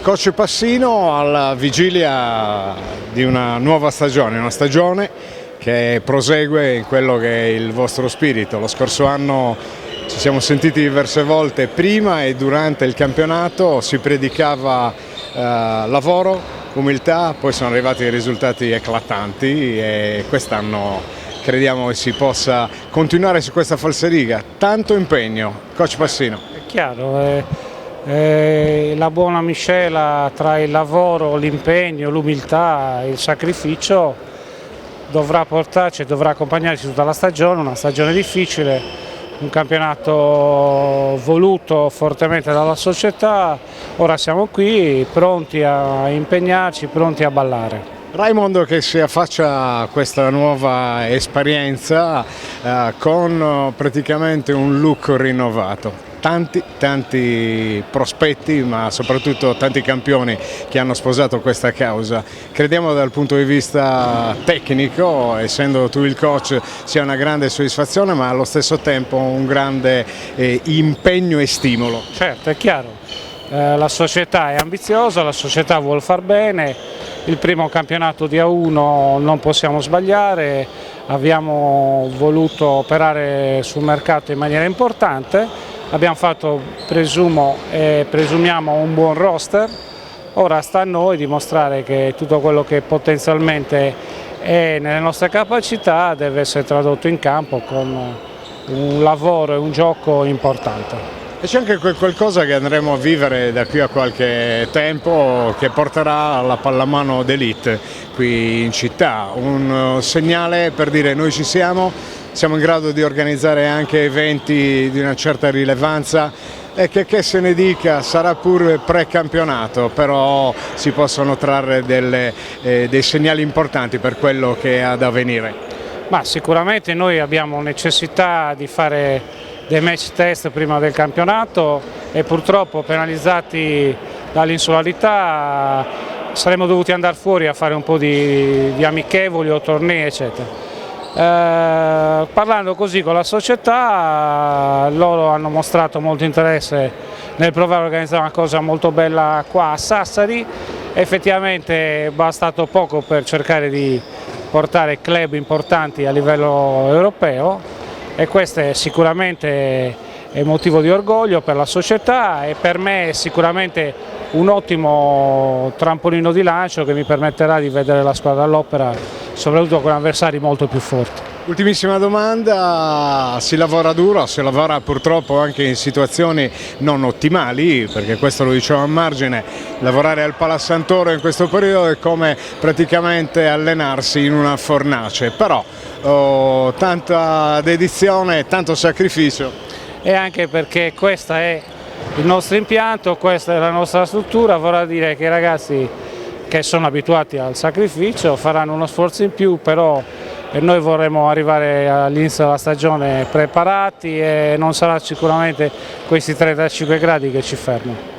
Coach Passino alla vigilia di una nuova stagione, una stagione che prosegue in quello che è il vostro spirito. Lo scorso anno ci siamo sentiti diverse volte, prima e durante il campionato si predicava lavoro, umiltà, poi sono arrivati i risultati eclatanti e quest'anno crediamo che si possa continuare su questa falsariga. Tanto impegno, Coach Passino. È chiaro, la buona miscela tra il lavoro, l'impegno, l'umiltà, il sacrificio dovrà portarci, dovrà accompagnarci tutta la stagione, una stagione difficile, un campionato voluto fortemente dalla società. Ora siamo qui pronti a impegnarci, pronti a ballare. Raimondo che si affaccia a questa nuova esperienza con praticamente un look rinnovato. Tanti prospetti, ma soprattutto tanti campioni che hanno sposato questa causa. Crediamo dal punto di vista tecnico, essendo tu il coach, sia una grande soddisfazione, ma allo stesso tempo un grande impegno e stimolo. Certo, è chiaro, la società è ambiziosa, la società vuol far bene, il primo campionato di A1 non possiamo sbagliare, abbiamo voluto operare sul mercato in maniera importante. Abbiamo fatto, presumiamo, un buon roster, ora sta a noi dimostrare che tutto quello che potenzialmente è nelle nostre capacità deve essere tradotto in campo con un lavoro e un gioco importante. E c'è anche qualcosa che andremo a vivere da qui a qualche tempo che porterà la pallamano d'élite qui in città, un segnale per dire noi ci siamo in grado di organizzare anche eventi di una certa rilevanza e che se ne dica sarà pure pre-campionato, però si possono trarre dei segnali importanti per quello che ha da venire. Ma sicuramente noi abbiamo necessità di fare dei match test prima del campionato e purtroppo penalizzati dall'insularità saremmo dovuti andare fuori a fare un po' di amichevoli o tornei eccetera. Parlando così con la società, loro hanno mostrato molto interesse nel provare a organizzare una cosa molto bella qua a Sassari. Effettivamente è bastato poco per cercare di portare club importanti a livello europeo e questo è sicuramente motivo di orgoglio per la società e per me è sicuramente un ottimo trampolino di lancio che mi permetterà di vedere la squadra all'opera soprattutto con avversari molto più forti. Ultimissima domanda, si lavora duro, si lavora purtroppo anche in situazioni non ottimali, perché questo lo dicevo a margine, lavorare al Palassantoro in questo periodo è come praticamente allenarsi in una fornace, però tanta dedizione, tanto sacrificio. E anche perché questo è il nostro impianto, questa è la nostra struttura, vorrà dire che i ragazzi che sono abituati al sacrificio faranno uno sforzo in più, però noi vorremmo arrivare all'inizio della stagione preparati e non sarà sicuramente questi 35 gradi che ci fermano.